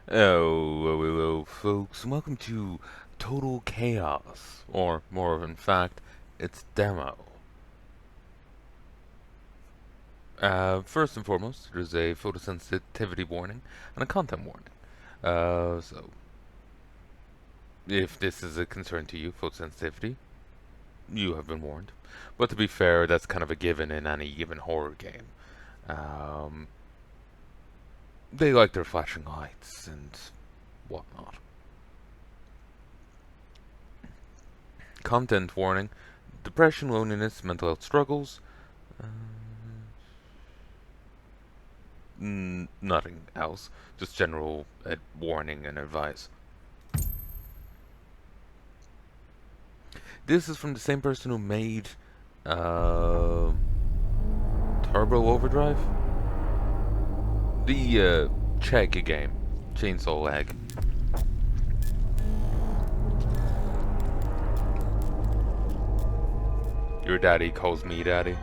Hello, folks, and welcome to Total Chaos, or more in fact, its demo. First and foremost, there's a photosensitivity warning and a content warning. So, if this is a concern to you, photosensitivity, you have been warned. But to be fair, that's kind of a given in any given horror game. Um, they like their flashing lights and whatnot. Content warning: depression, loneliness, mental health struggles. Uh, Nothing else. Just general warning and advice. This is from the same person who made uh, Turbo Overdrive, the Czech game, Chainsaw Lag. Your daddy calls me daddy.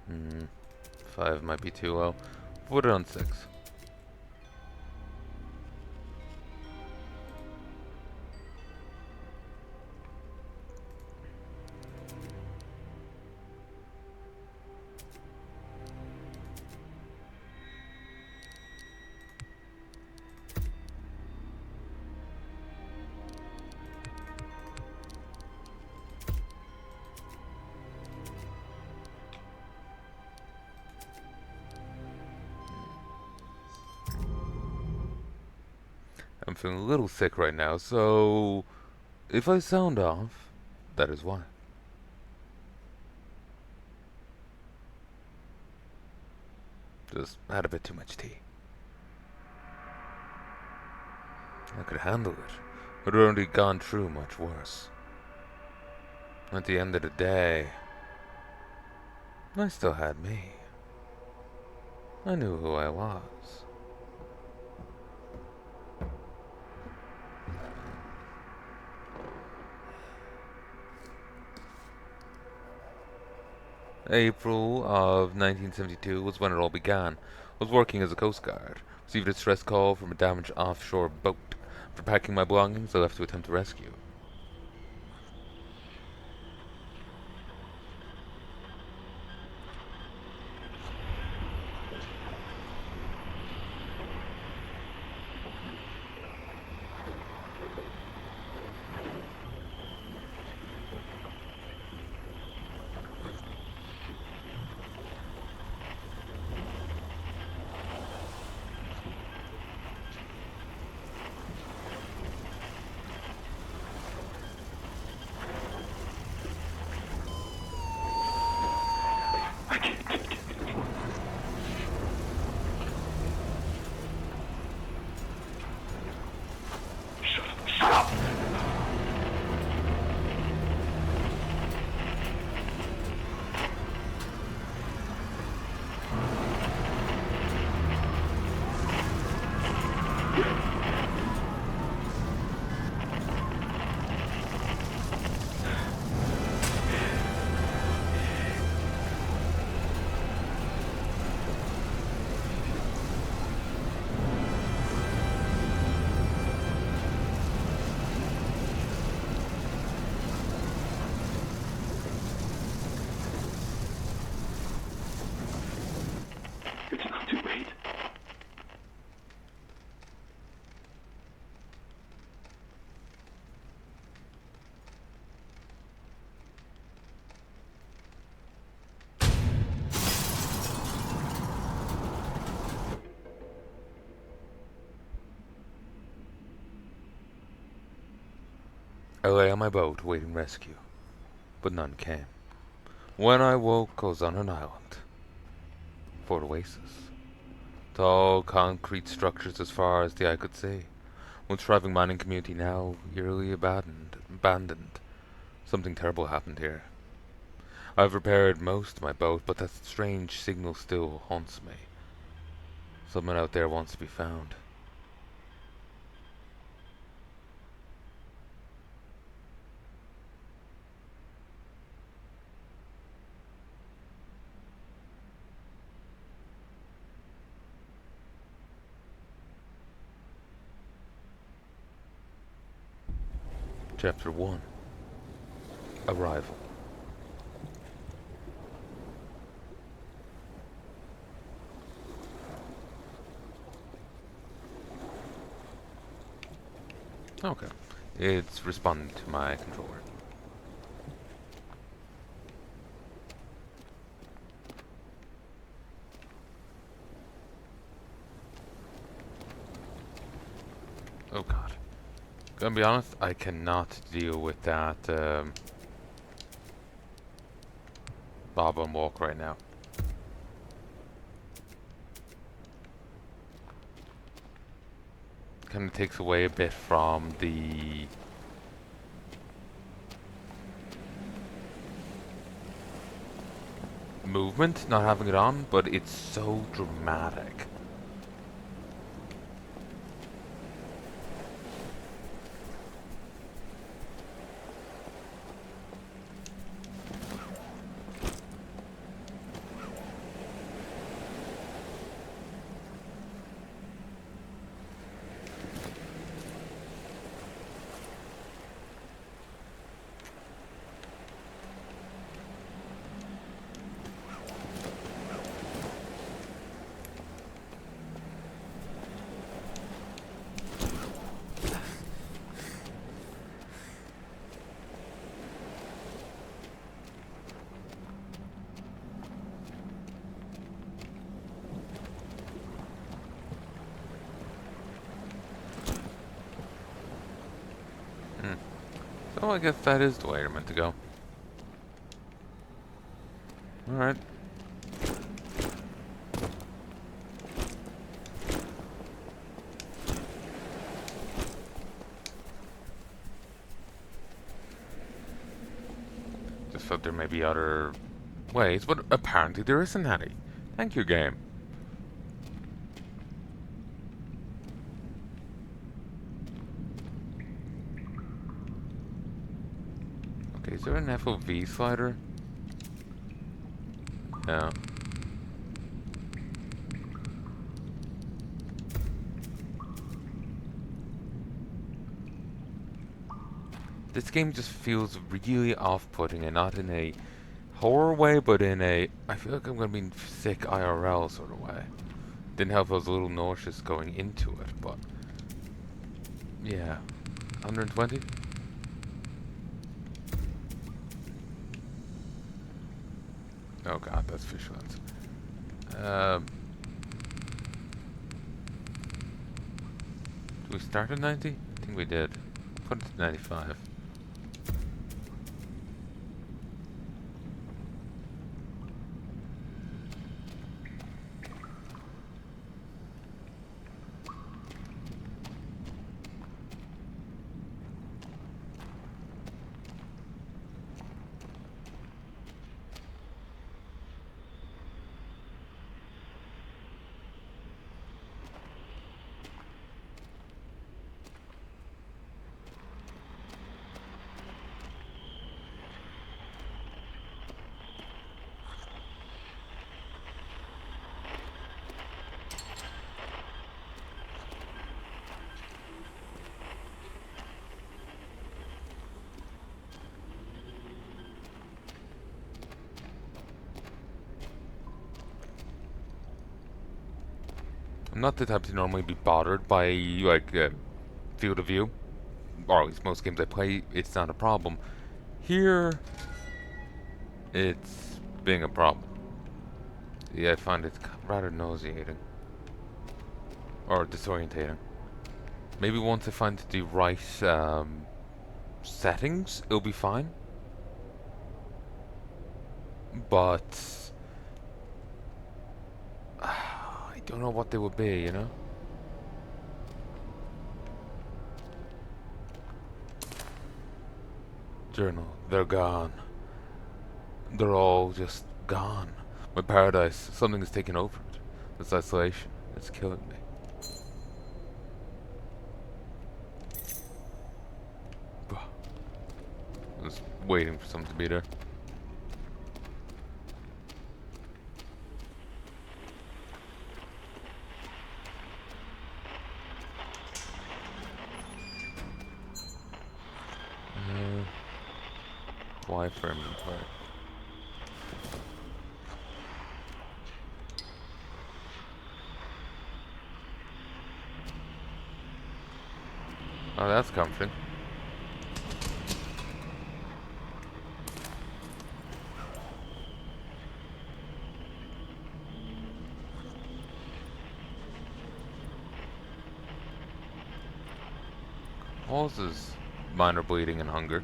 Hmm, 5 might be too low. Put it on 6. I'm feeling a little sick right now, so if I sound off, that is why. Just had a bit too much tea. I could handle it. I'd already gone through much worse. At the end of the day, I still had me. I knew who I was. April of 1972 was when it all began. I was working as a Coast Guard. Received a distress call from a damaged offshore boat. After packing my belongings, I left to attempt a rescue. It's not too late. I lay on my boat, waiting rescue, but none came. When I woke, I was on an island. Fort Oasis. Tall concrete structures as far as the eye could see. Once thriving mining community, now eerily abandoned. abandoned. Something terrible happened here. I've repaired most of my boat, but that strange signal still haunts me. Someone out there wants to be found. Chapter 1. Arrival. Okay. It's responding to my controller. Oh god. Gonna be honest, I cannot deal with that bob and walk right now. Kind of takes away a bit from the movement, not having it on, but it's so dramatic. So I guess that is the way you're meant to go. Alright. Just thought there may be other ways, but apparently there isn't any. Thank you, game. Okay, is there an FOV slider? No. This game just feels really off-putting, and not in a horror way, but in a I feel like I'm gonna be sick IRL sort of way. Didn't help I was a little nauseous going into it, but yeah. 120? Oh god, that's fish lens. Did we start at 90? I think we did. Put it to 95. I'm not the type to normally be bothered by, like, field of view. Or at least most games I play, it's not a problem. Here, it's being a problem. Yeah, I find it rather nauseating. Or disorientating. Maybe once I find the right settings, it'll be fine. But I don't know what they would be, you know? Journal, they're gone. They're all just gone. My paradise, something has taken over it. This isolation, it's killing me. I was waiting for something to be there. Y for inventory. Oh, that's comforting. Causes minor bleeding and hunger.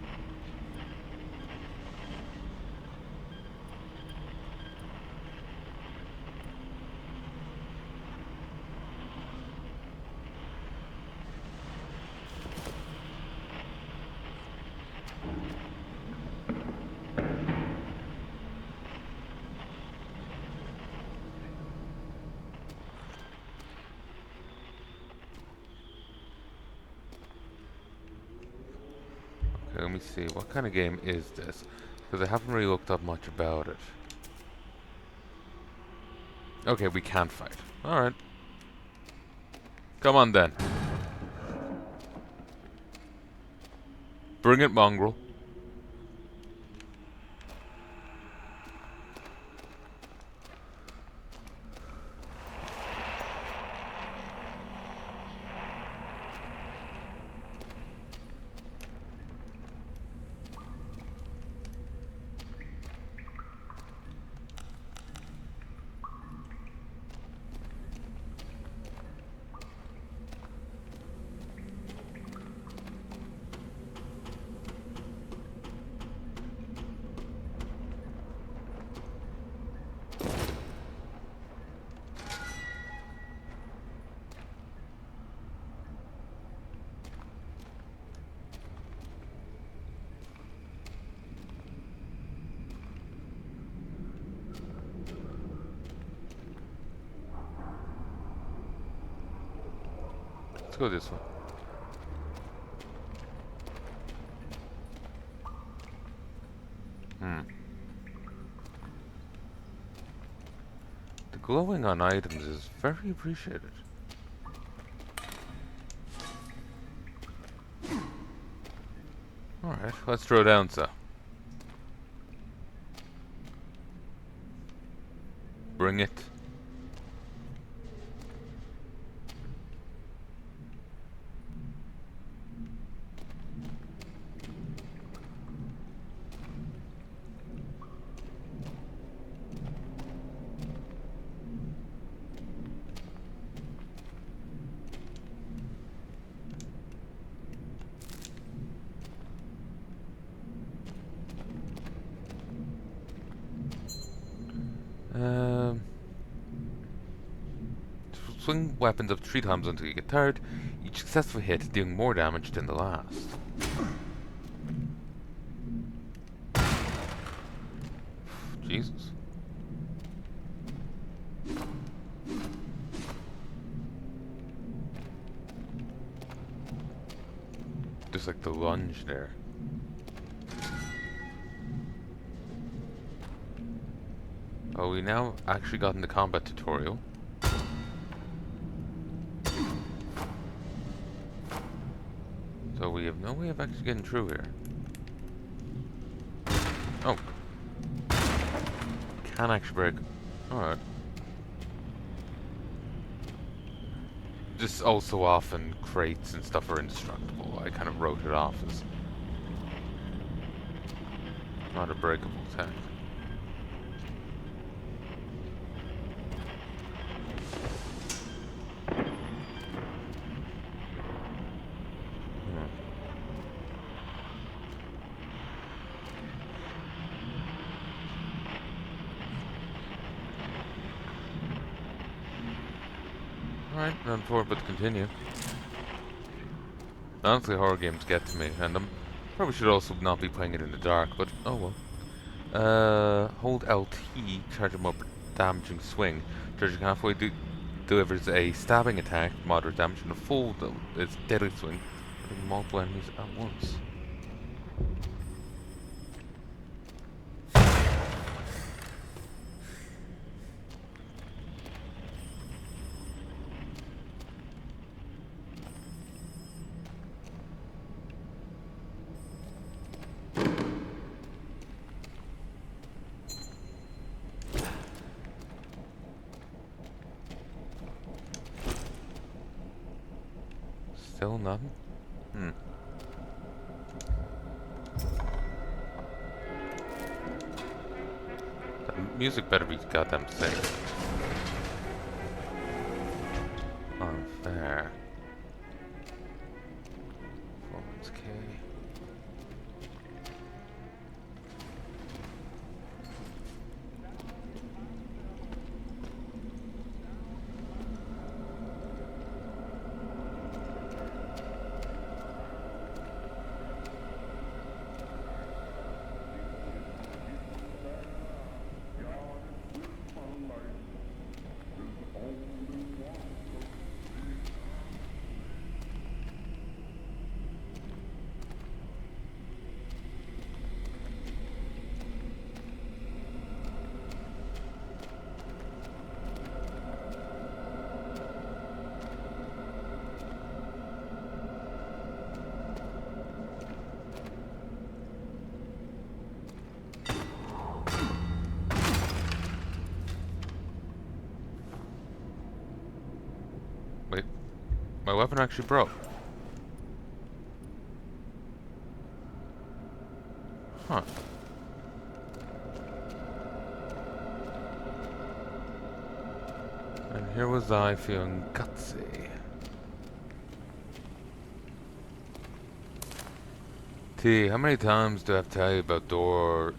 Okay, let me see. What kind of game is this? Because I haven't really looked up much about it. Okay, we can't fight. Alright. Come on then. Bring it, mongrel. Let's go this way. The glowing on items is very appreciated. Alright, let's throw down, sir. Bring it. Swing weapons up 3 times until you get tired. Each successful hit dealing more damage than the last. Jesus. Just like the lunge there. Oh, we now actually got in the combat tutorial. So we have no way of actually getting through here. Oh. Can actually break. Alright. Just also often crates and stuff are indestructible. I kind of wrote it off as not a breakable tank. Alright, none for it but to continue. Honestly, horror games get to me, and Probably should also not be playing it in the dark, but oh well. Hold LT, charge a more damaging swing. Charging halfway delivers a stabbing attack, moderate damage, and a full its deadly swing, hitting multiple enemies at once. Still nothing? Hmm. The music better be goddamn safe. Unfair. Performance K. Wait, my weapon actually broke. Huh. And here was I feeling gutsy. T, how many times do I have to tell you about door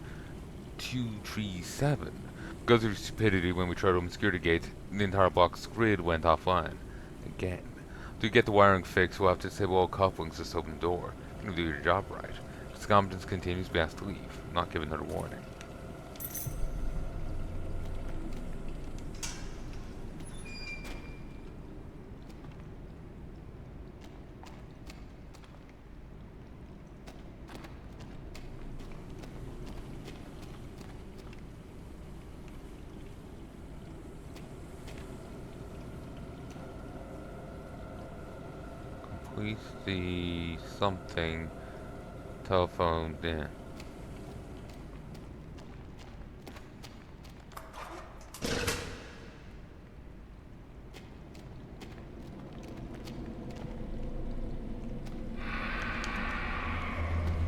237? Because of your stupidity when we tried to open security gate, the entire block's grid went offline. Again. To get the wiring fixed, we'll have to disable all couplings to open the door. You can do your job right. If this competence continues, be asked to leave, not give another warning. Complete the something telephone in.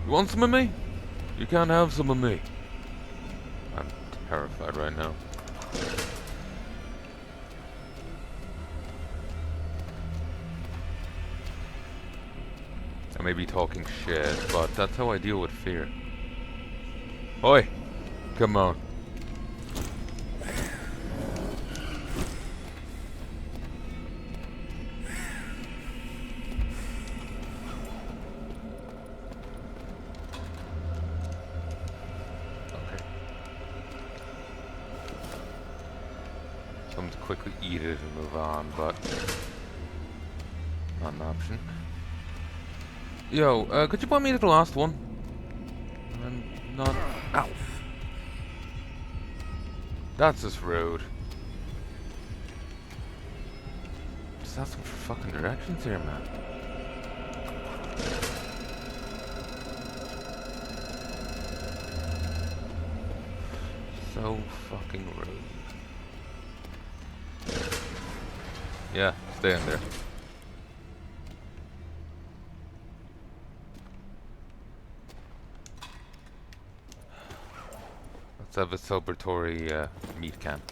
You want some of me? You can't have some of me. I'm terrified right now. I may be talking shit, but that's how I deal with fear. Oi! Come on. Okay. So I'm to quickly eat it and move on, but not an option. Yo, could you point me to the last one? I'm not. Ow! That's just rude. Just asking for fucking directions here, man. So fucking rude. Yeah, stay in there. Let's have a celebratory meat can.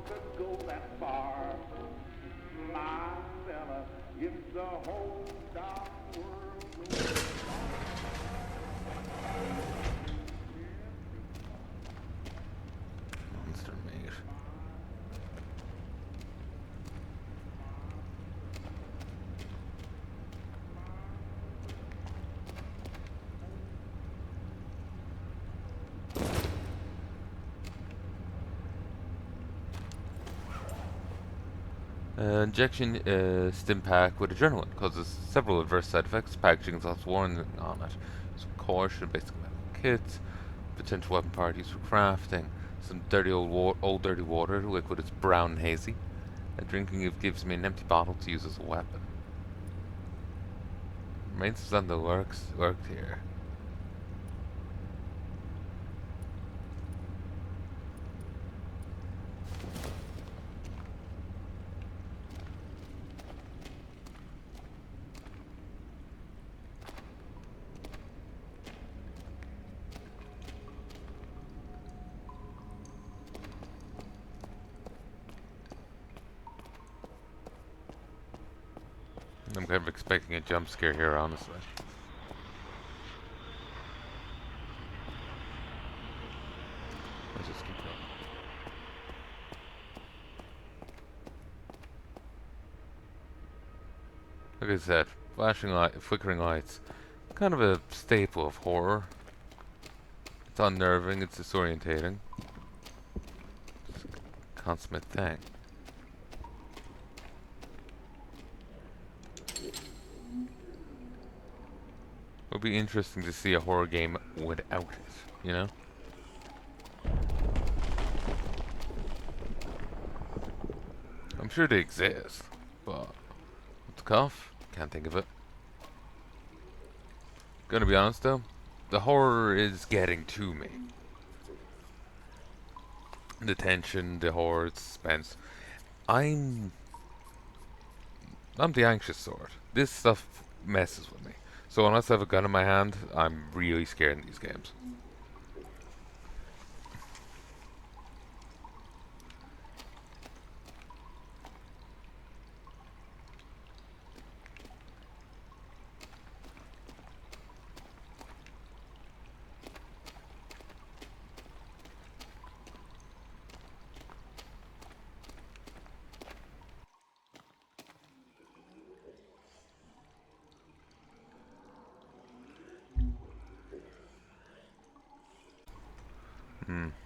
could go that far. My fella, if the whole darn world goes Monster meat. Injection stim pack with adrenaline causes several adverse side effects. Packaging is also warning on it. Some caution, basic medical kits, potential weapon parties for crafting, some dirty old dirty water. The liquid is brown and hazy. Drinking it gives me an empty bottle to use as a weapon. Maintenance on the lurked here. I'm kind of expecting a jump scare here, honestly. Let's just keep going. Like I said, flashing light, flickering lights, kind of a staple of horror. It's unnerving, it's disorientating. It's a consummate thing. It would be interesting to see a horror game without it, you know? I'm sure they exist, but what's cuff? Can't think of it. Gonna be honest though, the horror is getting to me. The tension, the horror, the suspense. I'm the anxious sort. This stuff messes with me. So unless I have a gun in my hand, I'm really scared in these games.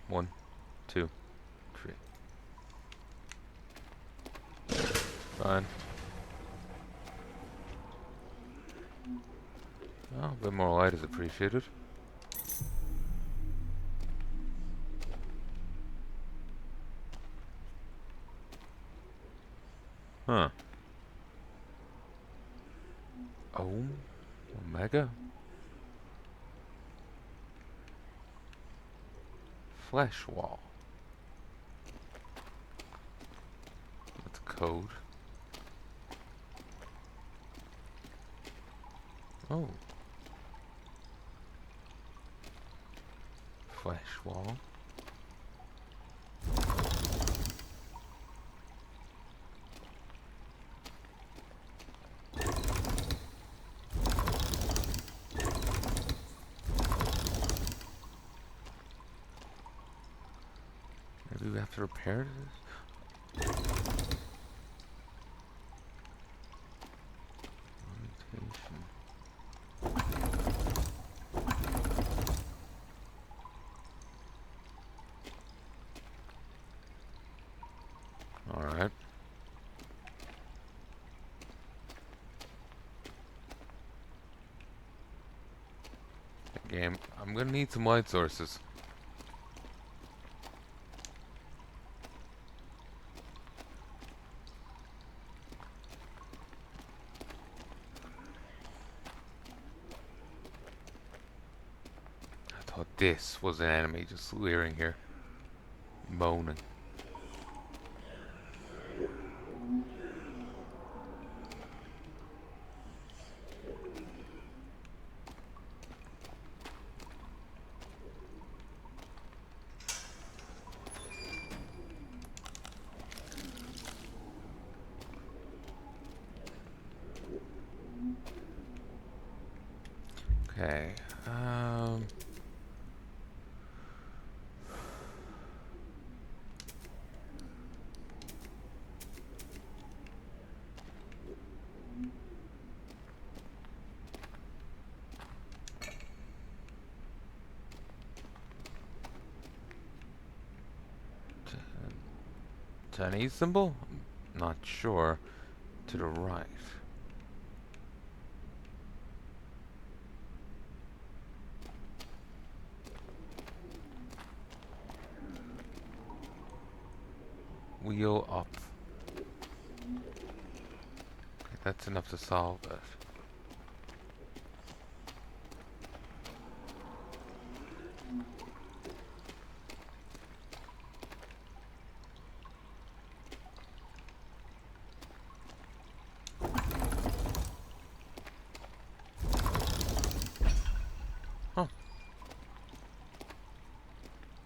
One, two, three. Fine. Oh, a bit more light is appreciated. Huh. Oh, Omega? Flesh wall. That's code. Oh. Flesh wall. Maybe we have to repair this? Orientation. Alright. Game. I'm gonna need some light sources. I thought this was an enemy just leering here. Moaning. Okay. Um. Chinese symbol? Not sure. To the right. Wheel up. Okay, that's enough to solve it. Huh.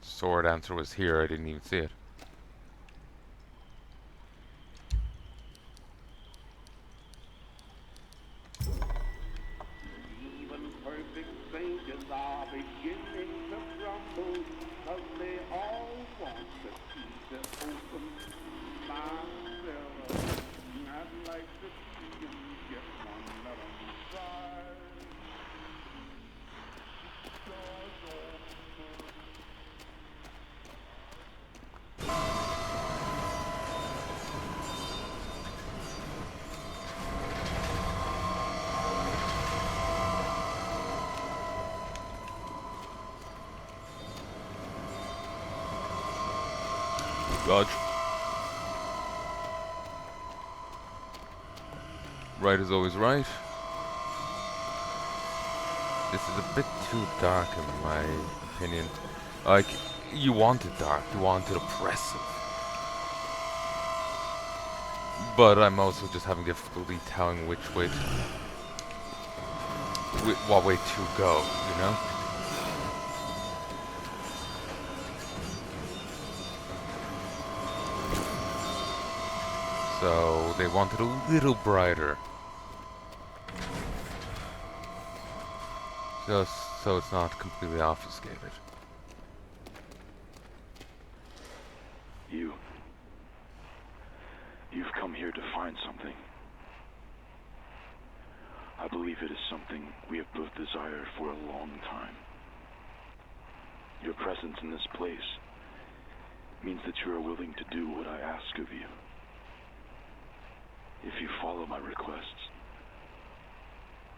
Sword answer was here, I didn't even see it. Even perfect strangers are beginning to crumble, 'cause they all want to keep it open. Myself, I'd like to see 'em get one, let 'em try. Doors open. Dodge. Right is always right. This is a bit too dark in my opinion. Like, you want it dark, you want it oppressive. But I'm also just having difficulty telling which way to, what way to go, you know? So they want it a little brighter. Just so it's not completely obfuscated. You've come here to find something. I believe it is something we have both desired for a long time. Your presence in this place means that you are willing to do what I ask of you. If you follow my requests,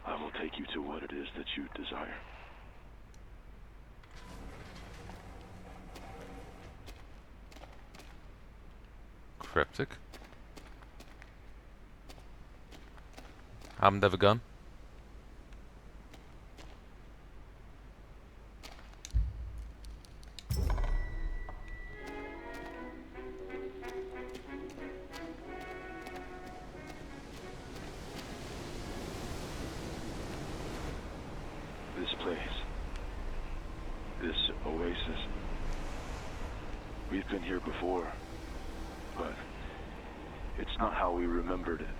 I will take you to what it is that you desire. Cryptic. Haven't have a gun. This place, this oasis, we've been here before, but it's not how we remembered it.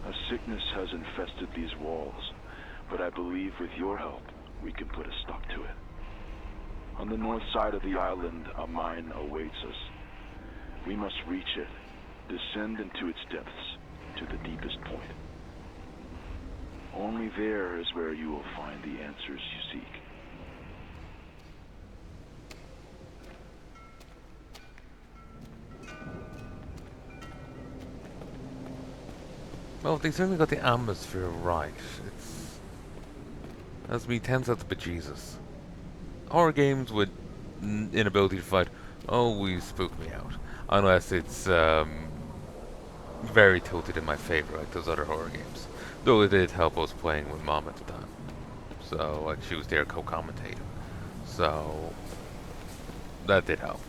A sickness has infested these walls, but I believe with your help, we can put a stop to it. On the north side of the island, a mine awaits us. We must reach it, descend into its depths, to the deepest point. Only there is where you will find the answers you seek. Well, they certainly got the atmosphere right. It's... That's me 10 cents but Jesus. Horror games with inability to fight always spook me out. Unless it's very tilted in my favor, like those other horror games. Though it did help us playing with Mom at the time. So, like, she was there co-commentating. So, that did help.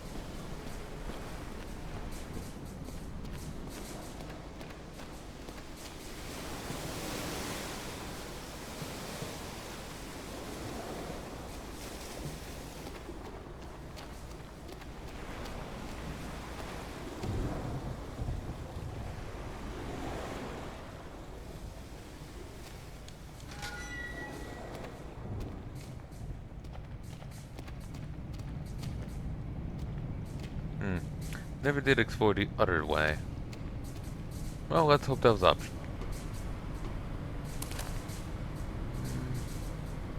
Hmm. Never did explore the other way. Well, let's hope that was optional.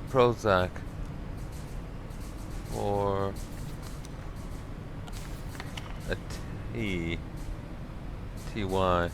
Prozac. Or a T. TY.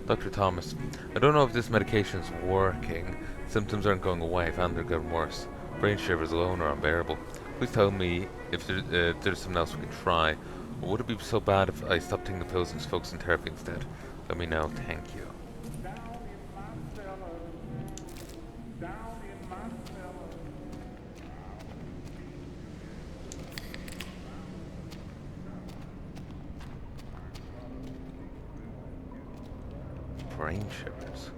Dr. Thomas, I don't know if this medication's working. Symptoms aren't going away. I found they're getting worse. Brain shivers alone are unbearable. Please tell me if there's something else we can try. Or would it be so bad if I stopped taking the pills and just focus on therapy instead? Let me know. Thank you. Down in my cellar, down in my cellar. Brain shivers.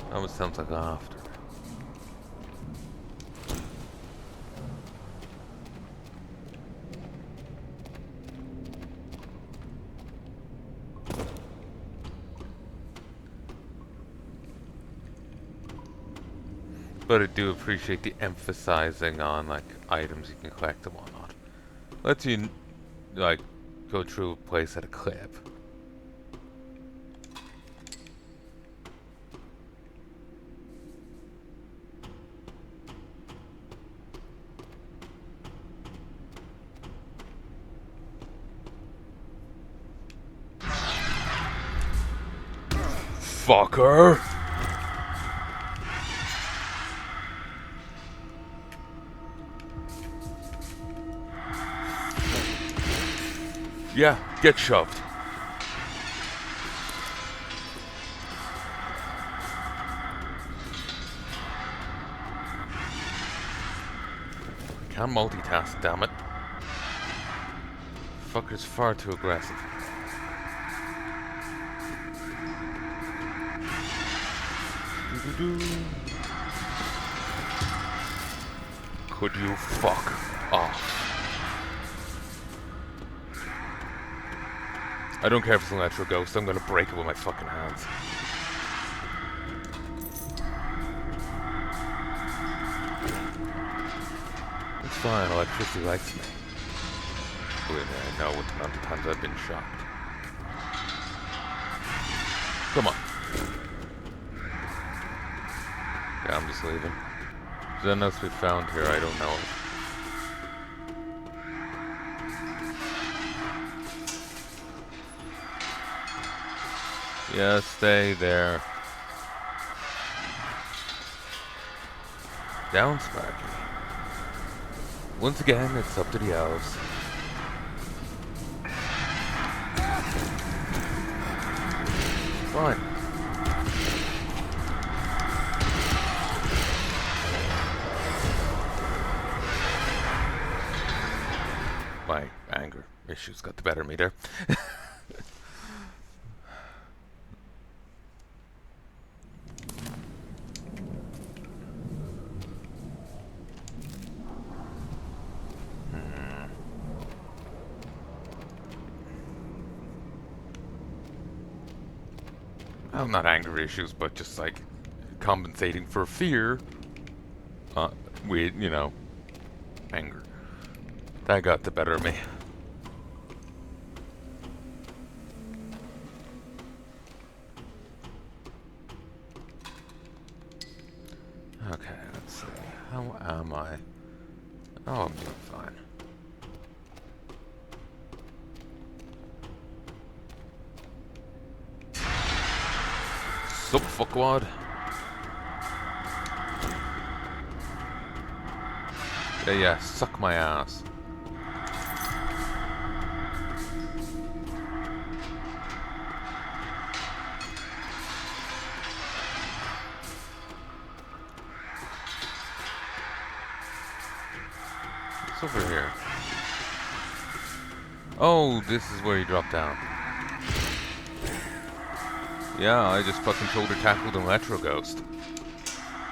That almost sounds like after. But I do appreciate the emphasizing on like items you can collect and whatnot. Lets you like go through a place at a clip. Fucker! Yeah, get shoved. Can't multitask, damn it. Fucker's far too aggressive. Could you fuck off? I don't care if it's an electro ghost, I'm gonna break it with my fucking hands. It's fine, electricity likes me. Believe me, I know what the amount of times I've been shocked. Come on. Yeah, I'm just leaving. There's nothing else we found here, I don't know. Yeah, stay there. Down, Sparky. Once again, it's up to the elves. Fine. My anger issues got the better of me there. well, not anger issues, but just like compensating for fear with, you know, anger. That got the better of me. Okay, let's see. How am I? Oh, I'm doing fine. Sup, fuckwad? Yeah, suck my ass. What's over here? Oh, this is where you drop down. Yeah, I just fucking shoulder tackled an electro ghost.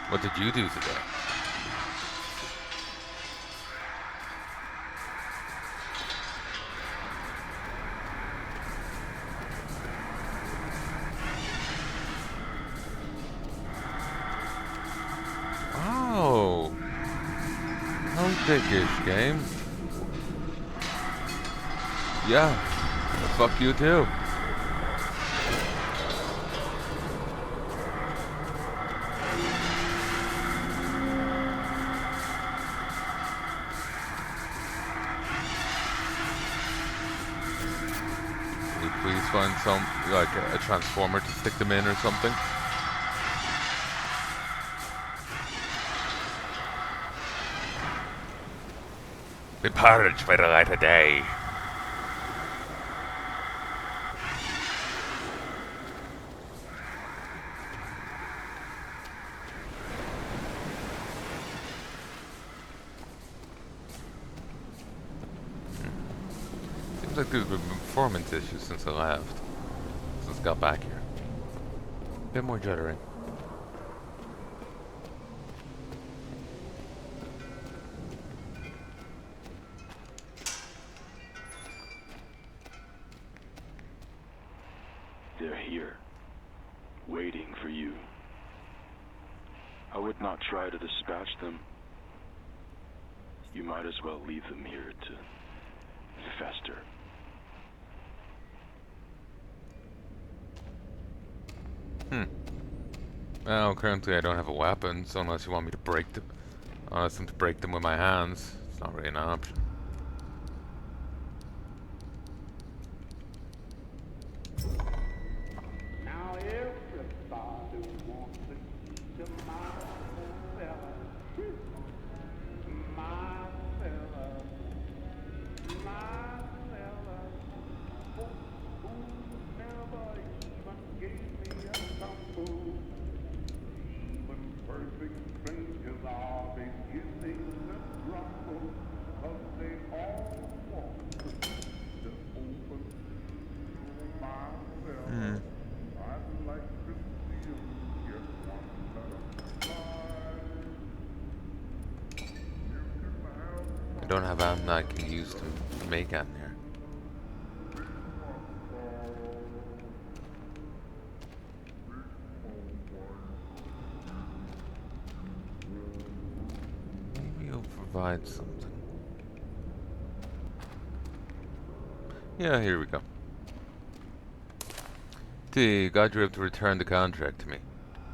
What did you do today? Oh, how dickish, game. Yeah, fuck you too. Can you please find some, like a transformer to stick them in or something? Be purged by the light of day. Seems like there's been performance issues since I left. Since I got back here. Bit more juddering. They're here, waiting for you. I would not try to dispatch them. You might as well leave them here to fester. Well, currently I don't have a weapon, so unless you want me to break them, to break them with my hands, it's not really an option. Now everybody wants to keep to my fella. My fella. My fella. Who never even gave me a tumble. Even perfect strangers are beginning to grumble, 'cause they all want to open my fella. I'd like to see you get one better I don't have ammo I can use to make ammo here. Maybe you'll provide something. Yeah, here we go. God, you have to return the contract to me.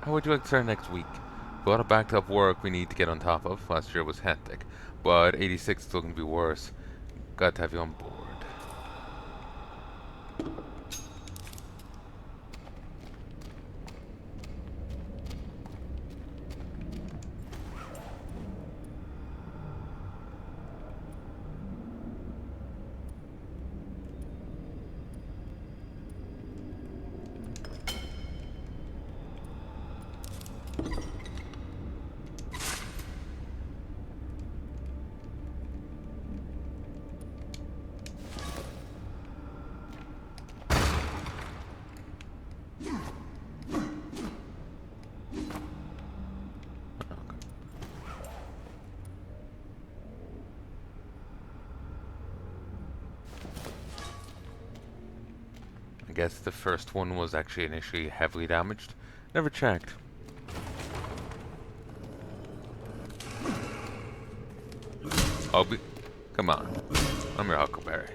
How would you like to start next week? A lot of backed up work we need to get on top of. Last year was hectic, but 86 is still going to be worse. Got to have you on board. guess the first one was actually initially heavily damaged. Never checked. Come on. I'm your Huckleberry.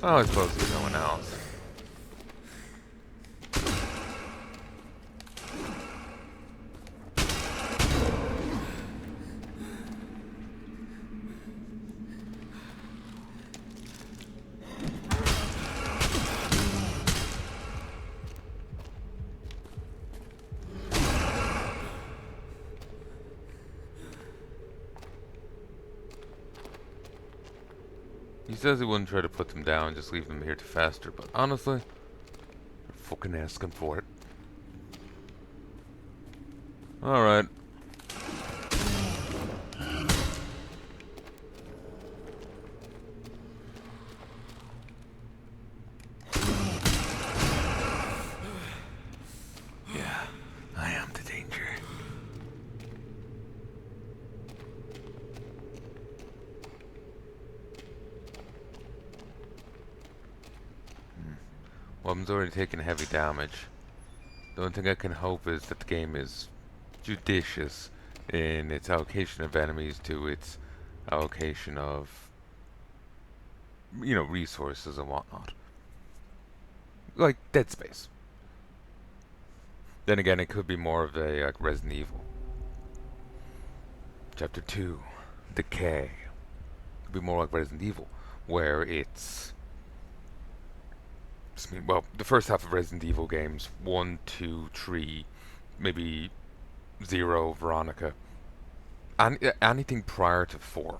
Oh, I suppose there's no one else. He says he wouldn't try to put them down, just leave them here to fester, but honestly, you're fucking asking for it. Alright. Yeah, I am the danger. Weapon's already taken heavy damage. The only thing I can hope is that the game is judicious in its allocation of enemies to its allocation of, resources and whatnot. Like Dead Space. Then again, it could be more of a like Resident Evil. Chapter 2, Decay. Could be more like Resident Evil, where it's... Well, the first half of Resident Evil games, 1, 2, 3, maybe 0, Veronica. Anything prior to 4.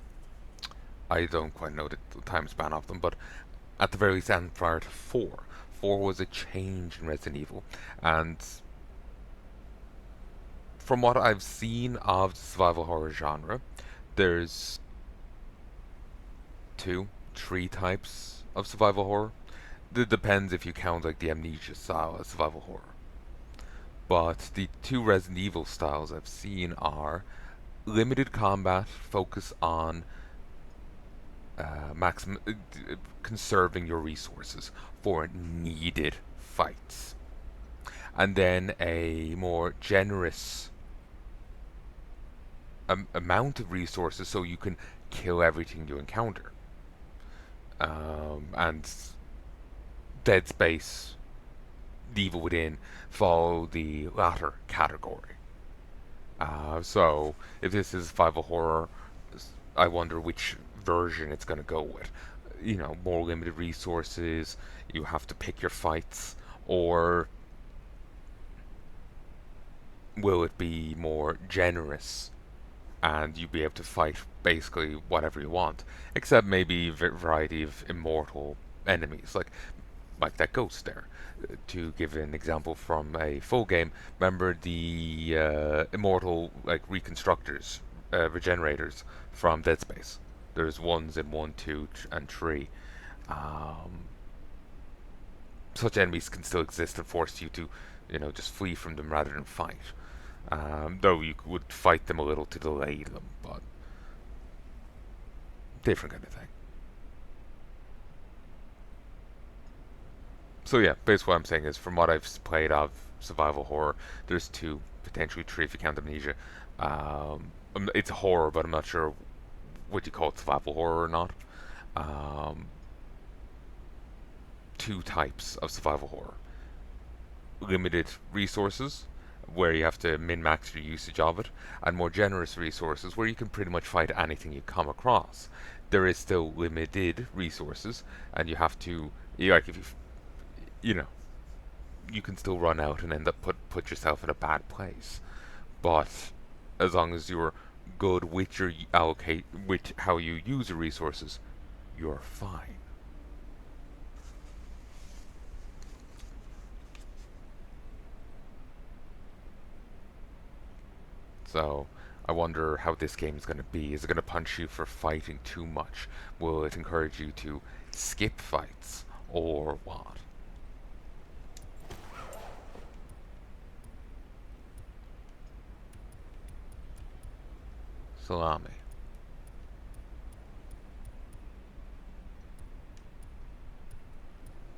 I don't quite know the time span of them, but at the very least, and prior to 4. 4 was a change in Resident Evil, and from what I've seen of the survival horror genre, there's 2, 3 types of survival horror. It depends if you count like the Amnesia style as survival horror. But the 2 Resident Evil styles I've seen are limited combat, focus on conserving your resources for needed fights, and then a more generous amount of resources so you can kill everything you encounter. And Dead Space, The Evil Within follow the latter category. So if this is survival horror, I wonder which version it's going to go with. More limited resources, you have to pick your fights, or will it be more generous and you'll be able to fight basically whatever you want, except maybe a variety of immortal enemies, like that ghost there. To give an example from a full game, remember the immortal reconstructors, regenerators from Dead Space. There's ones in 1, 2, and 3. Such enemies can still exist and force you to, just flee from them rather than fight. Though you would fight them a little to delay them, but different kind of thing. So yeah, basically what I'm saying is, from what I've played of survival horror, there's 2, potentially 3 if you count Amnesia. It's a horror, but I'm not sure would you call it survival horror or not. 2 types of survival horror. Limited resources, where you have to min-max your usage of it, and more generous resources, where you can pretty much fight anything you come across. There is still limited resources, and you have to, if you can still run out and end up put yourself in a bad place. But as long as you're good with your with how you use your resources, you're fine. So I wonder how this game is going to be. Is it going to punch you for fighting too much? Will it encourage you to skip fights, or what? Salami.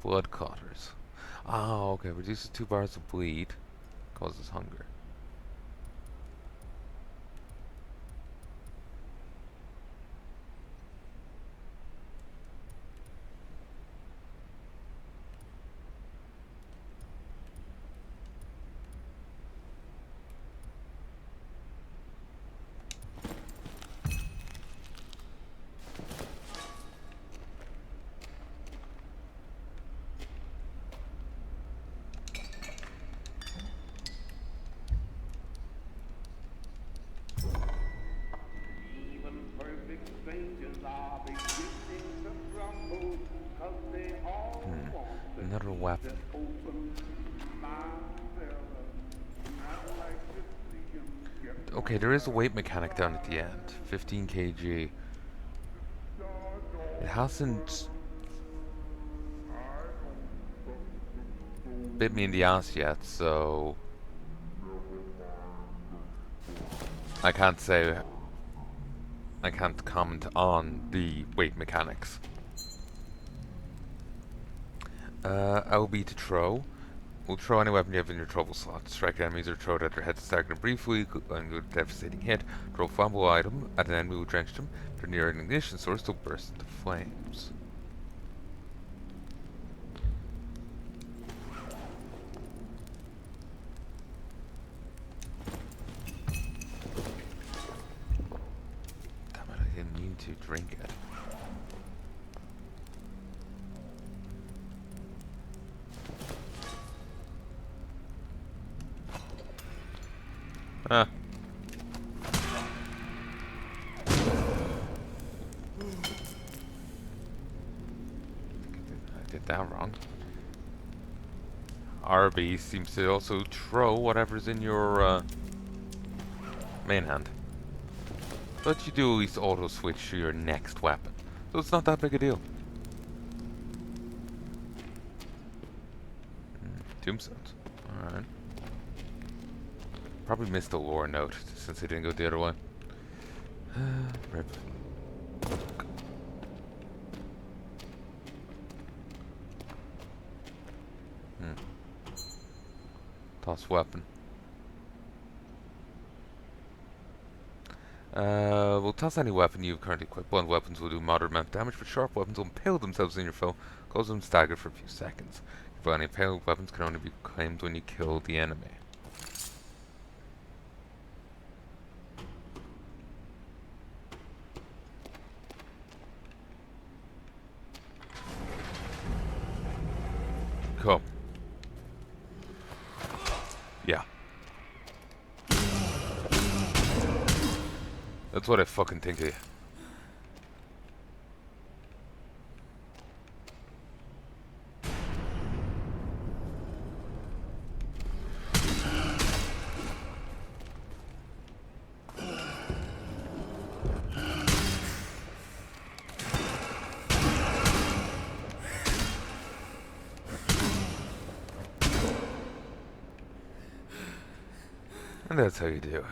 Blood clotters. Oh, okay. Reduces 2 bars of bleed. Causes hunger. Even perfect strangers are beginning to crumble, 'cause they all want the Another key weapon. to open my cellar. And I'd like to see 'em get Okay, one there is a weight last mechanic down at the end. 15 kg. It hasn't bit me in the ass yet, so I can't say, I can't comment on the weight mechanics. LB to throw. Will throw any weapon you have in your trouble slot. Strike enemies or throw it at their head to stagger them briefly, and a devastating hit. Throw a flammable item at an enemy will drench them. If they're near an ignition source, they'll burst into flames. Damn it, I didn't mean to drink it. Ah. I did that wrong. RB seems to also throw whatever's in your main hand. But you do at least auto switch to your next weapon. So it's not that big a deal. Tombstones. Alright. Probably missed a lore note since I didn't go the other way. Rip. Toss weapon. We'll toss any weapon you've currently equipped. Blunt weapons will do moderate amount of damage, but sharp weapons will impale themselves in your foe, cause them staggered for a few seconds. But any impaled weapons can only be claimed when you kill the enemy. Cool. Yeah. That's what I fucking think of you. And that's how you do it.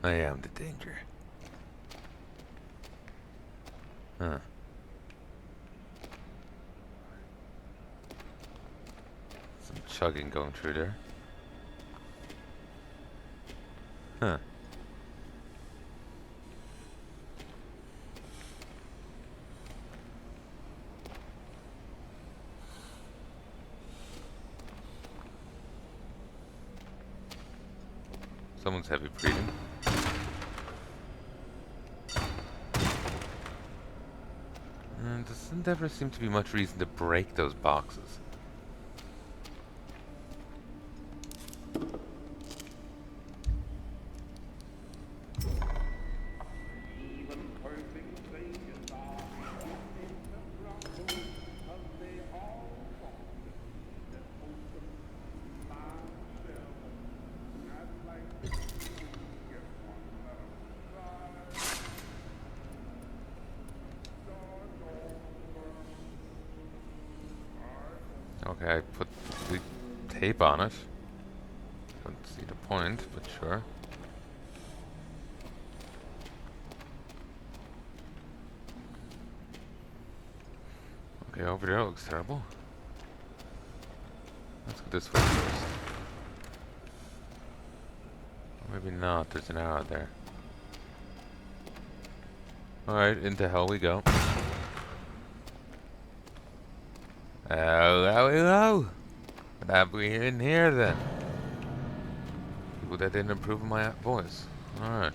I am the danger. Huh. Some chugging going through there. Huh. Someone's heavy breathing. And doesn't ever seem to be much reason to break those boxes. Even perfect strangers are beginning to crumble, 'cause they all want the key to open my cellar. And I'd like to see 'em get one last try. Okay, I put the tape on it. Don't see the point, but sure. Okay, over there looks terrible. Let's go this way first. Or maybe not, there's an arrow there. Alright, into hell we go. Hello, hello! What have we in here then? People that didn't approve of my voice. Alright.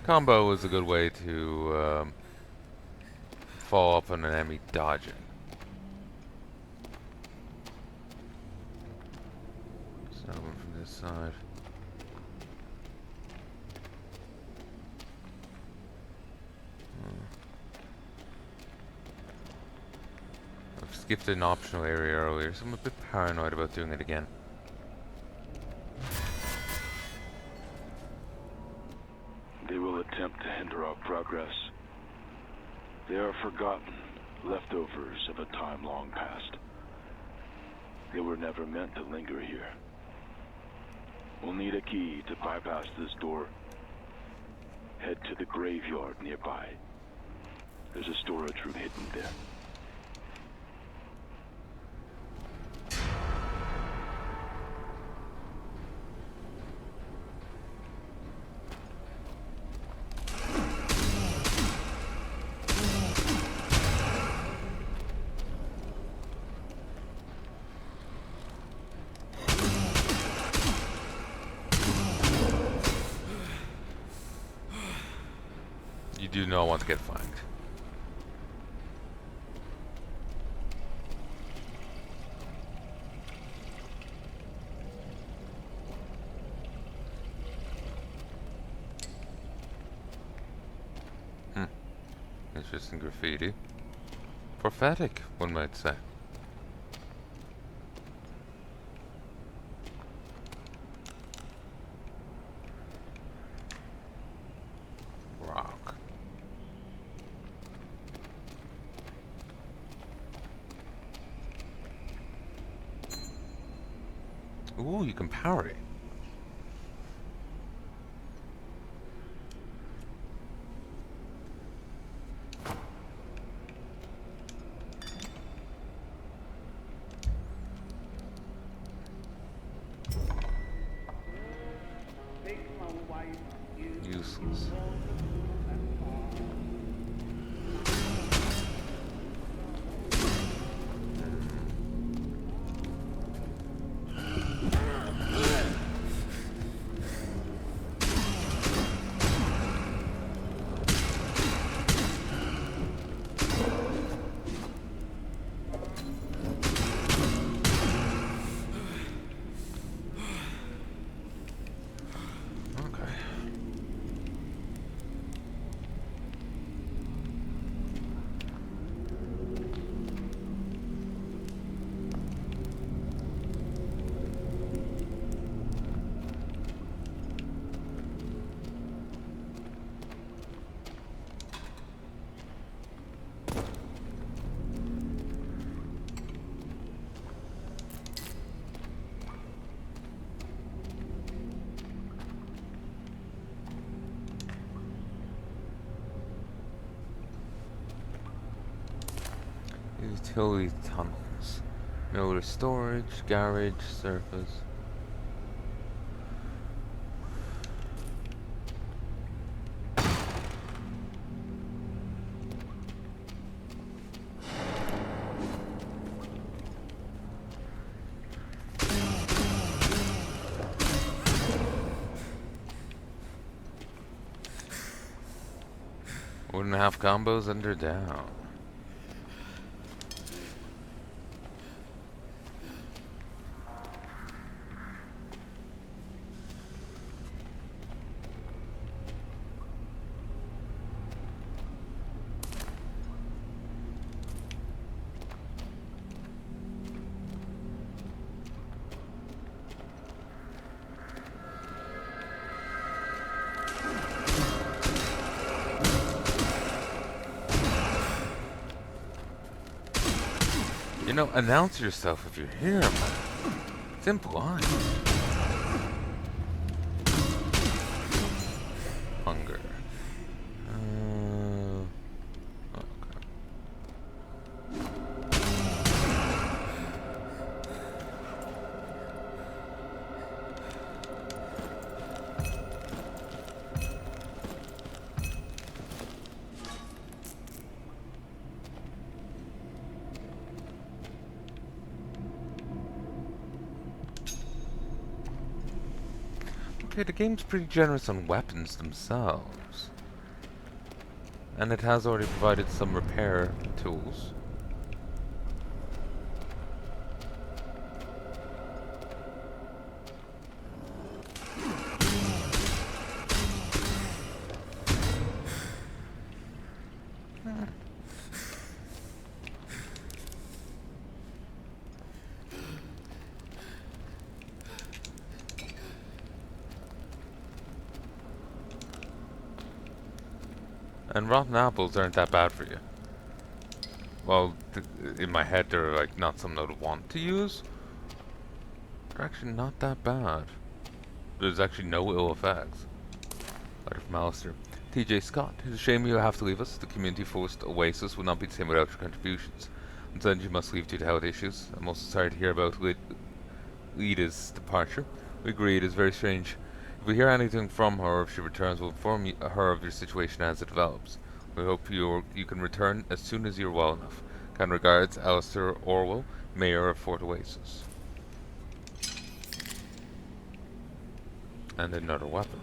Combo is a good way to fall up on an enemy dodging. There's another one from this side. I've skipped an optional area earlier, so I'm a bit paranoid about doing it again. They will attempt to hinder our progress. They are forgotten, leftovers of a time long past. They were never meant to linger here. We'll need a key to bypass this door. Head to the graveyard nearby. There's a storage room hidden there. You do not want to get flanked. Interesting graffiti. Prophetic, one might say. Rock. Ooh, you can parry. Useless. Utility tunnels. Motor storage, garage, surface. Wouldn't have combos under down. You know, announce yourself if you're here, man. It's impolite. Okay, the game's pretty generous on weapons themselves. And it has already provided some repair tools. And rotten apples aren't that bad for you. Well, in my head they're like not something I would want to use. They're actually not that bad. There's actually no ill effects. Letter from Alistair. TJ Scott, it's a shame you have to leave us. The community-forced oasis would not be the same without your contributions. Instead, you must leave due to health issues. I'm also sorry to hear about Lida's departure. We agree it is very strange. If we hear anything from her or if she returns, we'll inform her of your situation as it develops. We hope you can return as soon as you're well enough. Kind regards, Alistair Orwell, Mayor of Fort Oasis. And another weapon.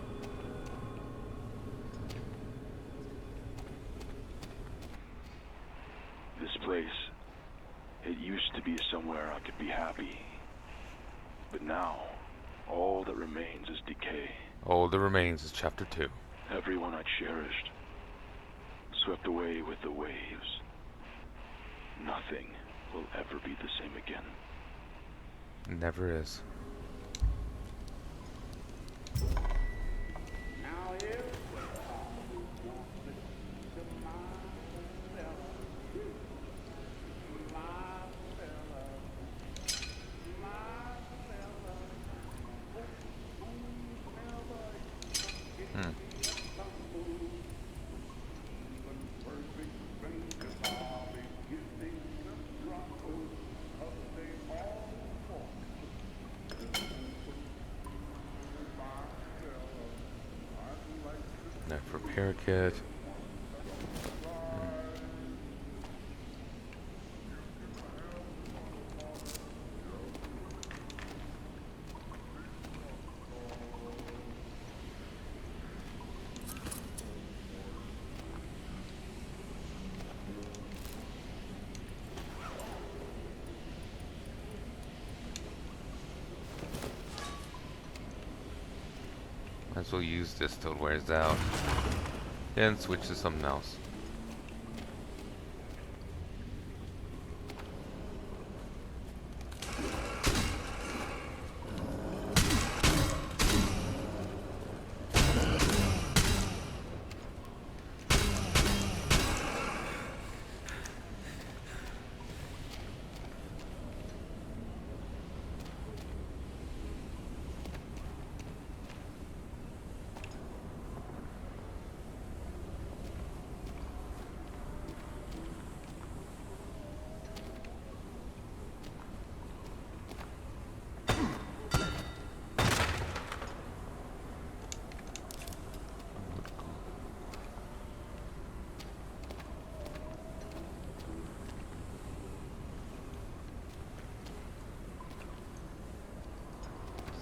This place, it used to be somewhere I could be happy. But now, all that remains is decay. All that remains is Chapter 2. Everyone I cherished, swept away with the waves. Nothing will ever be the same again. It never is. Now everybody wants to my fella, Knife repair kit. Might as well use this till it wears out. Then switch to something else.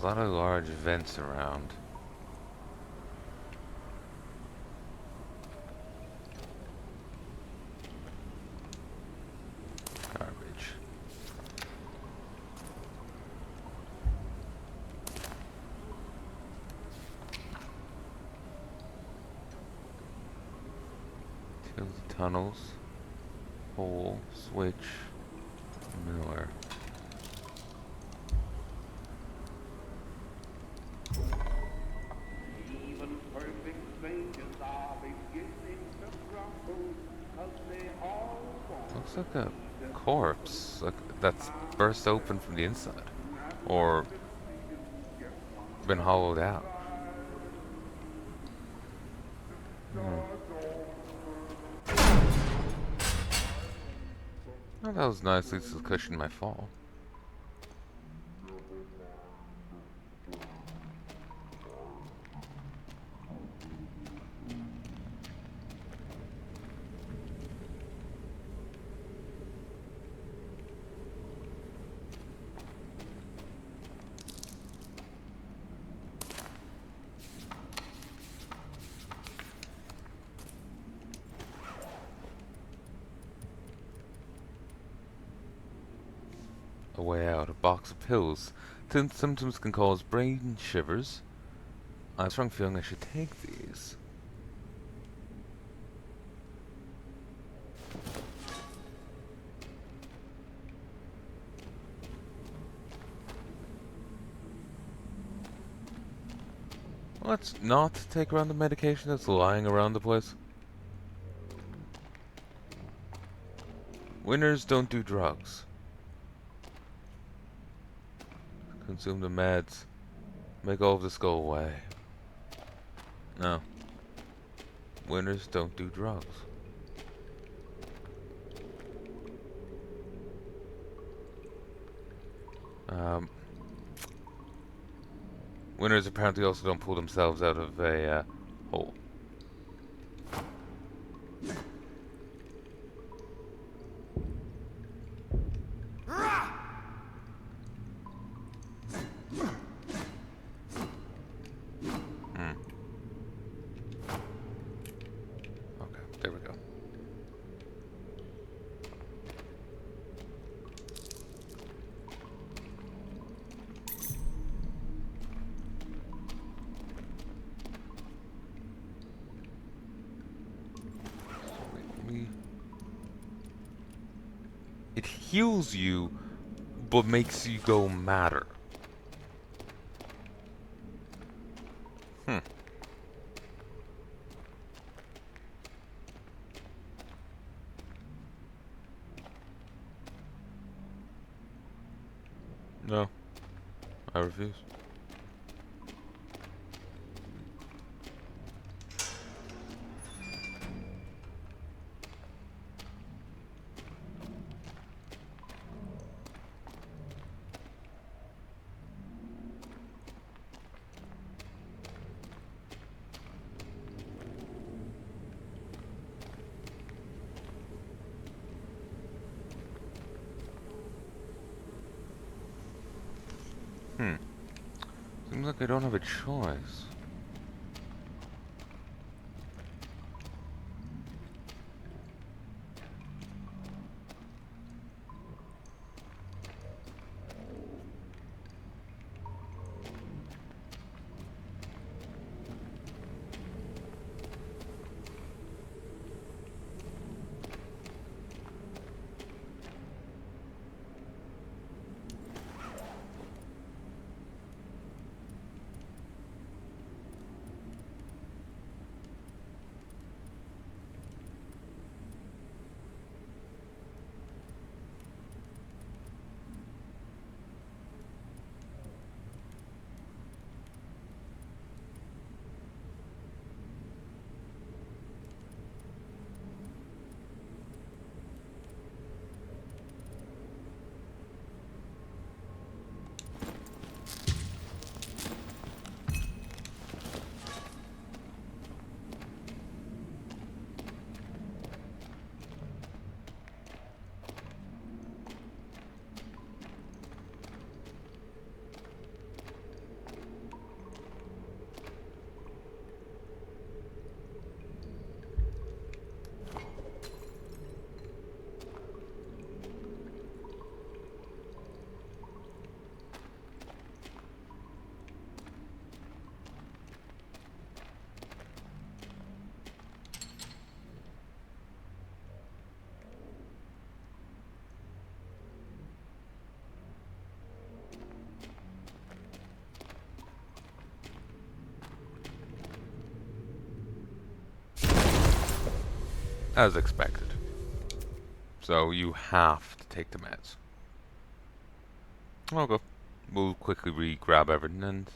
There's a lot of large vents around. Garbage. Two tunnels. Hole. Switch. Miller. even perfect strangers are beginning to crumble, 'cause they all want Looks like a corpse. Like that's burst open from the inside. Or been hollowed out. Oh, that was nice. At least it cushioned my fall. a way out, a box of pills. Since symptoms can cause brain shivers, I have a strong feeling I should take these. Let's not take around the medication that's lying around the place. Winners don't do drugs. Consume the meds. Make all of this go away. No. Winners don't do drugs. Winners apparently also don't pull themselves out of a hole. Okay, there we go. It heals you, but makes you go madder. No, I refuse. Seems like I don't have a choice. As expected. So you have to take the meds. I'll go. We'll quickly re-grab everything and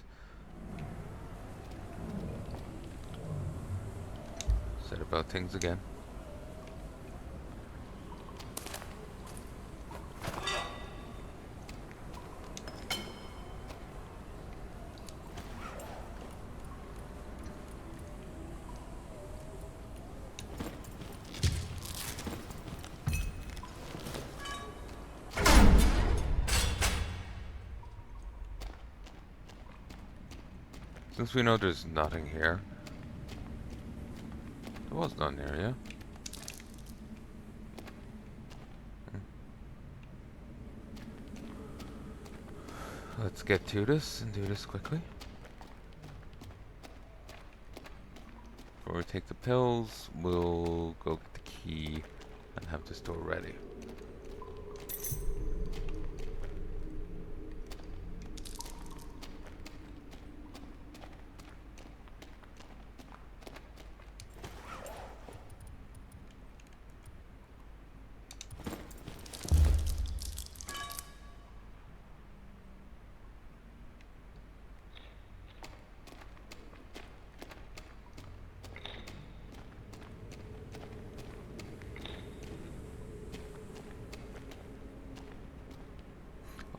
set about things again. Since we know there's nothing here. There was none here, yeah? Let's get to this and do this quickly. Before we take the pills, we'll go get the key and have this door ready.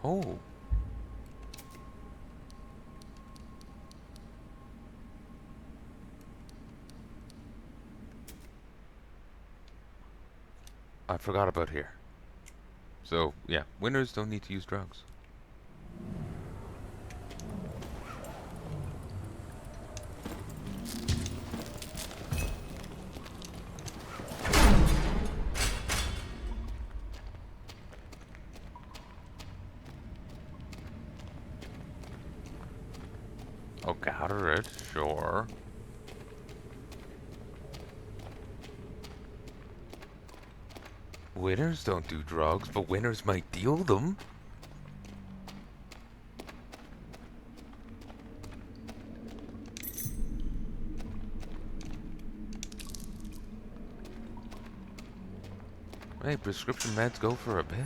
Oh. I forgot about here. So, yeah, winners don't need to use drugs. Oh, gather it, sure. Winners don't do drugs, but winners might deal them. Hey, prescription meds go for a bit.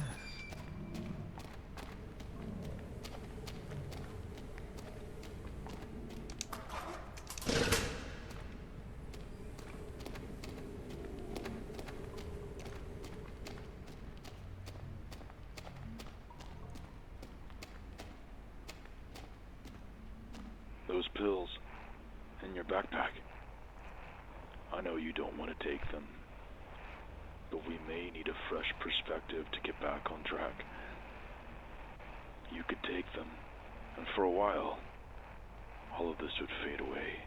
Those pills in your backpack. I know you don't want to take them, but we may need a fresh perspective to get back on track. You could take them, and for a while, all of this would fade away.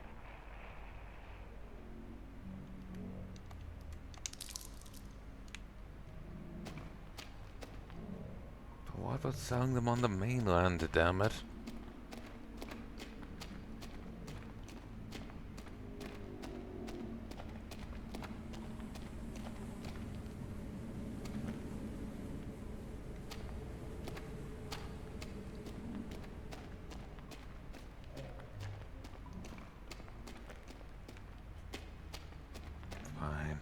But what about selling them on the mainland, damn it? Fine.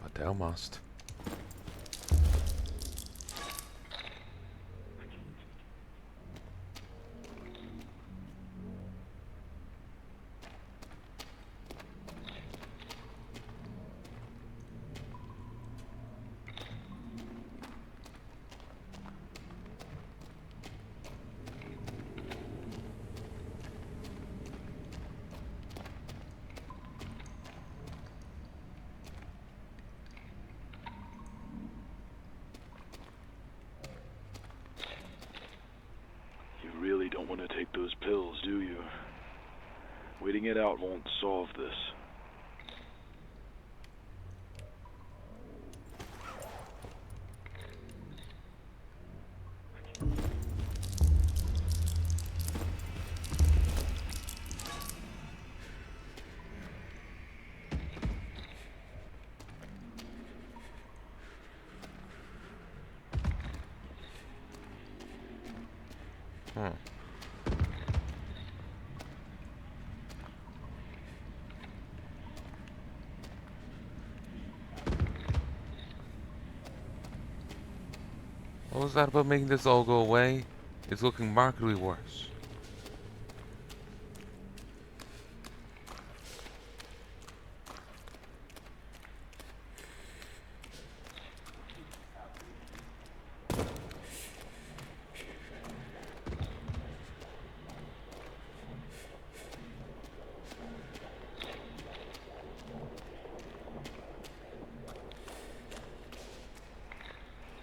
But thou must. You really don't want to take those pills, do you? Waiting it out won't solve this. Hmm. What was that about making this all go away? It's looking markedly worse.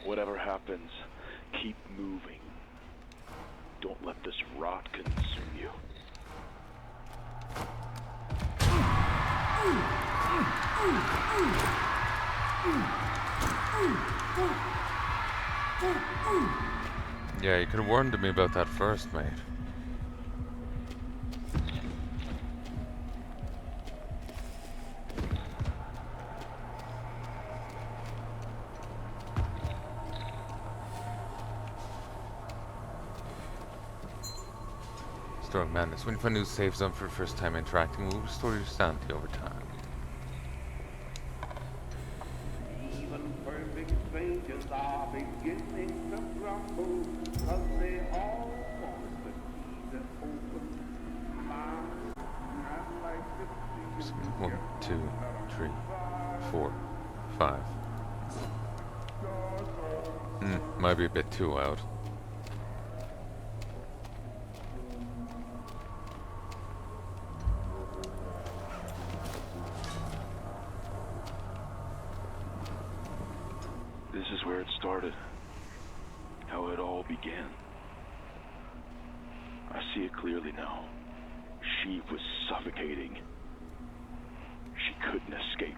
Whatever happens, keep moving. Don't let this rot Yeah, you could have warned me about that first, mate. Restoring madness. When you find a new safe zone for the first time interacting, will restore your sanity over time. Even perfect strangers are beginning to grumble, 'cause they all want the key that opens minds. I'd like to see you One, get two, on that three, side. 4, 5. Might be a bit too loud. This is where it started. How it all began. I see it clearly now. She was suffocating. She couldn't escape.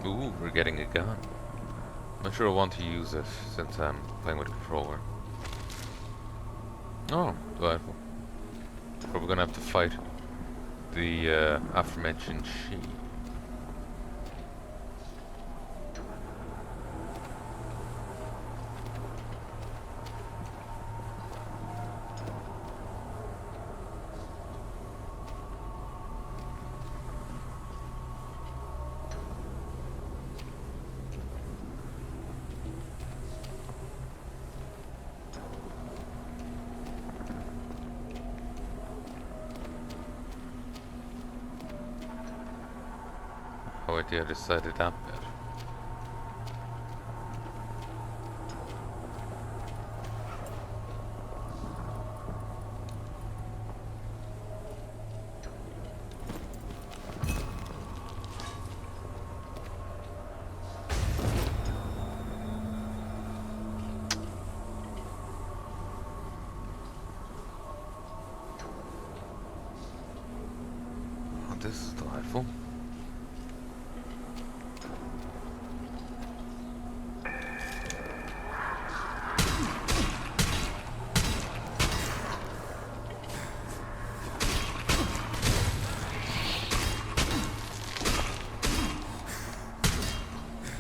Ooh, we're getting a gun. Not sure I want to use it since I'm playing with a controller. Oh, delightful. Probably gonna have to fight the aforementioned she. Oh, wait, the other side of that bit. Oh, this is delightful.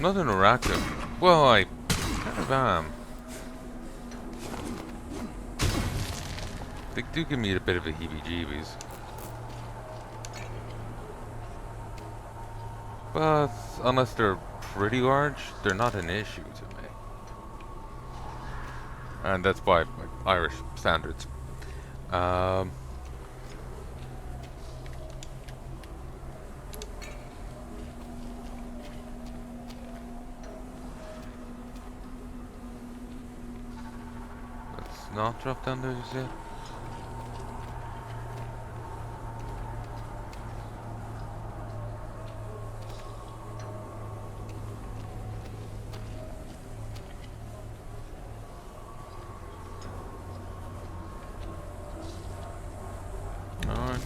Not interactive. Well, I kind of am. They do give me a bit of a heebie-jeebies. But unless they're pretty large, they're not an issue to me. And that's by like, Irish standards. Um, let's not drop down there just yet. Alright.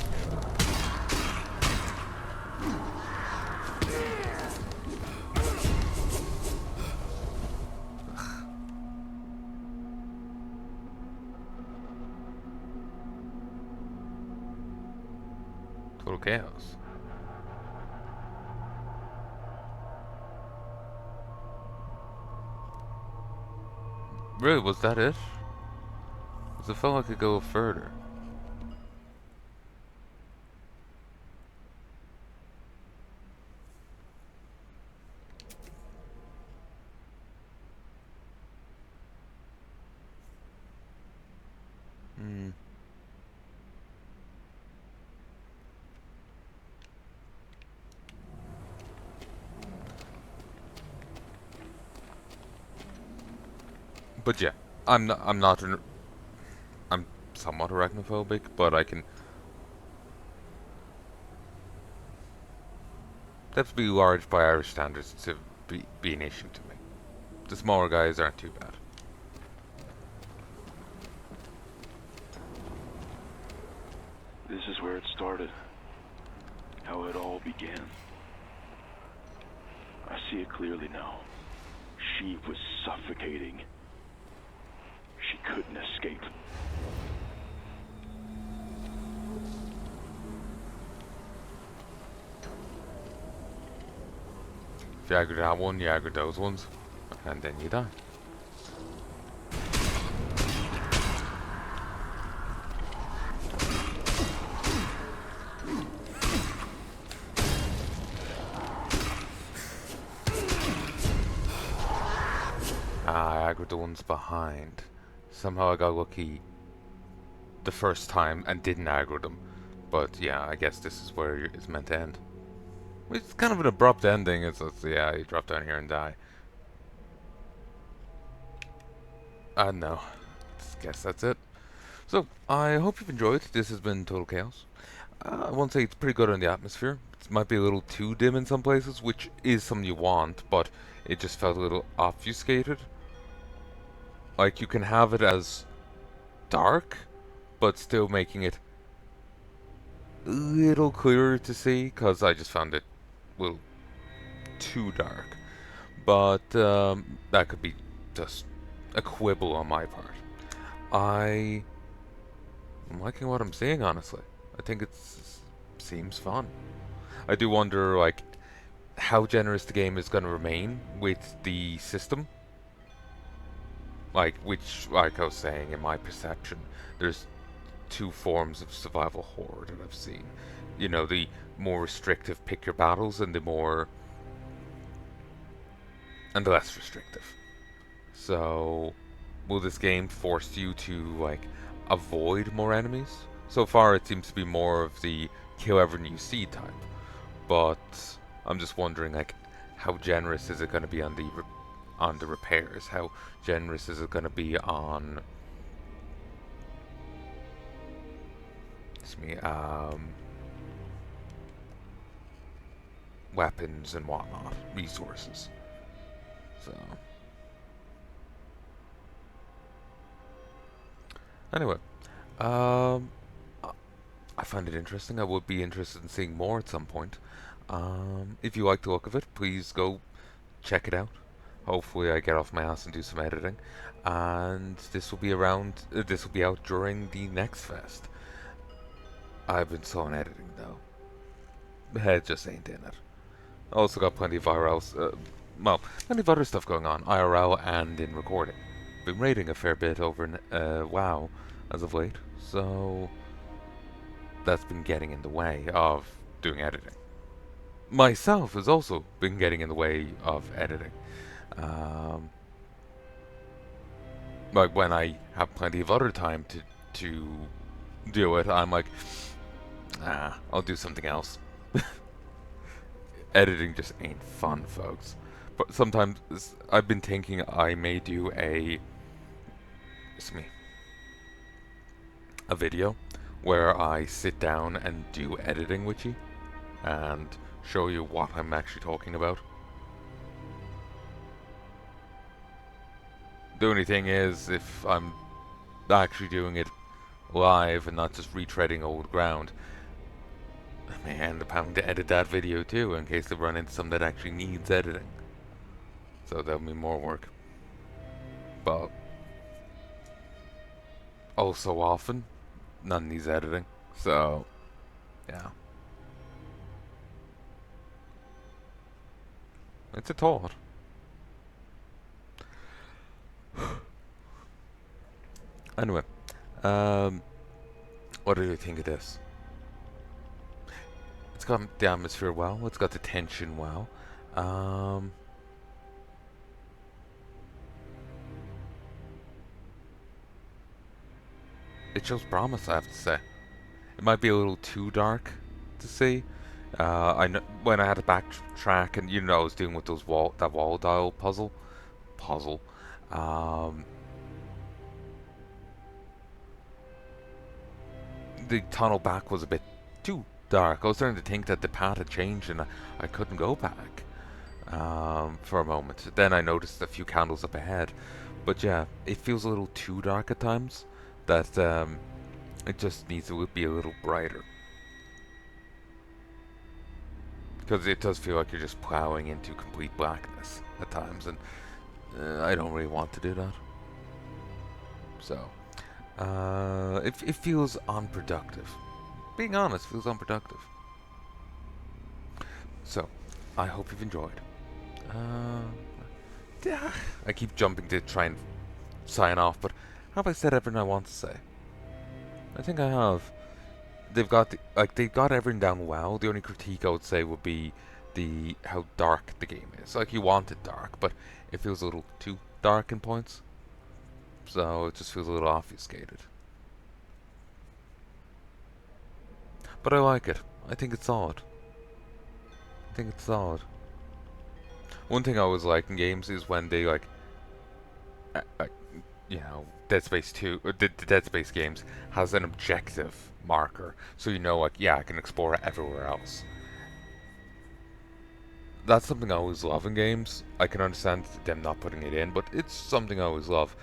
Total chaos. Really, was that it? 'Cause it felt like it could go further. Hmm. But yeah, I'm not an, I'm somewhat arachnophobic, but I can. They have to be large by Irish standards to be an issue to me. The smaller guys aren't too bad. This is where it started. How it all began. I see it clearly now. She was suffocating. She couldn't escape. If you aggro that one, you aggro those ones, and then you die. I aggroed the ones behind. Somehow I got lucky the first time and didn't aggro them. But yeah, I guess this is where it's meant to end. It's kind of an abrupt ending. It's yeah, you drop down here and die. No. Guess that's it. So, I hope you've enjoyed. This has been Total Chaos. I won't say it's pretty good on the atmosphere. It might be a little too dim in some places, which is something you want, but it just felt a little obfuscated. Like, you can have it as dark, but still making it a little clearer to see, because I just found it a little too dark. But that could be just a quibble on my part. I'm liking what I'm seeing, honestly. I think it seems fun. I do wonder, like, how generous the game is going to remain with the system. Like, which, like I was saying, in my perception, there's two forms of survival horror that I've seen. You know, the more restrictive pick your battles, and the less restrictive. So, will this game force you to, like, avoid more enemies? So far, it seems to be more of the kill everyone you see type. But I'm just wondering, like, how generous is it going to be on the repairs? How generous is it going to be on weapons and whatnot, resources? So anyway, um, I find it interesting. I would be interested in seeing more at some point. If you like the look of it, please go check it out. Hopefully, I get off my ass and do some editing, and this will be around. This will be out during the next fest. I've been slow in editing though. The head just ain't in it. Also got plenty of plenty of other stuff going on, IRL and in recording. Been raiding a fair bit over in WoW as of late, so that's been getting in the way of doing editing. Myself has also been getting in the way of editing. Like when I have plenty of other time to do it, I'm like, I'll do something else. Editing just ain't fun, folks. But sometimes I've been thinking I may do a video where I sit down and do editing with you and show you what I'm actually talking about. The only thing is, if I'm actually doing it live and not just retreading old ground, I may end up having to edit that video too, in case they run into something that actually needs editing. So that'll be more work. But also often, none needs editing. So, yeah. It's a thought. Anyway, what do you think of this? It's got the atmosphere well. It's got the tension well. It shows promise, I have to say. It might be a little too dark to see. I know when I had to backtrack, and you know I was dealing with those that wall dial puzzle. The tunnel back was a bit too dark. I was starting to think that the path had changed, and I couldn't go back for a moment. Then I noticed a few candles up ahead, but yeah, it feels a little too dark at times. That it just needs to be a little brighter. Because it does feel like you're just plowing into complete blackness at times, and I don't really want to do that. So, it feels unproductive. Being honest, feels unproductive. So, I hope you've enjoyed. Uh, yeah, I keep jumping to try and sign off, but have I said everything I want to say? I think I have. They've got everything down well. The only critique I would say would be the how dark the game is. Like you want it dark, but it feels a little too dark in points. So it just feels a little obfuscated. But I like it. I think it's solid. I think it's solid. One thing I always like in games is when they uh, uh, Dead Space 2, the Dead Space games has an objective marker, so you know, like, yeah, I can explore it everywhere else. That's something I always love in games. I can understand them not putting it in, but it's something I always love.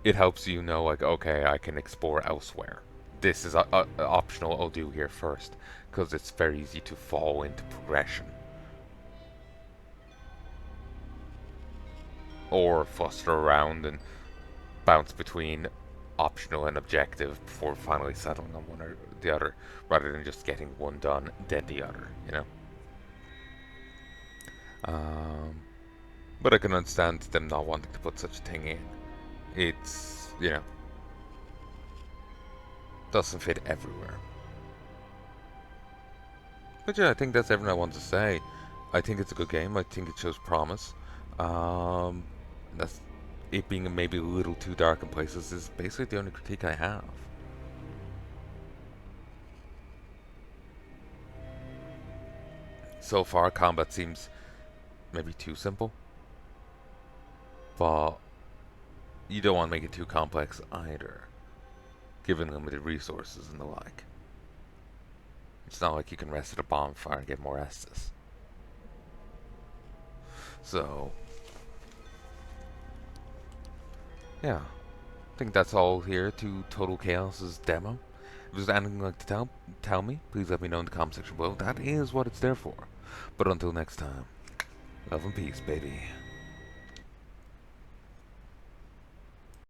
It helps you know, like, okay, I can explore elsewhere. This is optional, I'll do here first, because it's very easy to fall into progression. Or fluster around and bounce between optional and objective before finally settling on one or the other, rather than just getting one done, then the other, you know? Um, but I can understand them not wanting to put such a thing in. It's, doesn't fit everywhere. But yeah, I think that's everything I want to say. I think it's a good game. I think it shows promise. Um, that's it being maybe a little too dark in places is basically the only critique I have. So far, combat seems maybe too simple, but you don't want to make it too complex either, given limited resources and the like. It's not like you can rest at a bonfire and get more Estus. So, yeah, I think that's all here to Total Chaos's demo. If there's anything you'd like to tell me, please let me know in the comment section below. That is what it's there for. But until next time, love and peace, baby.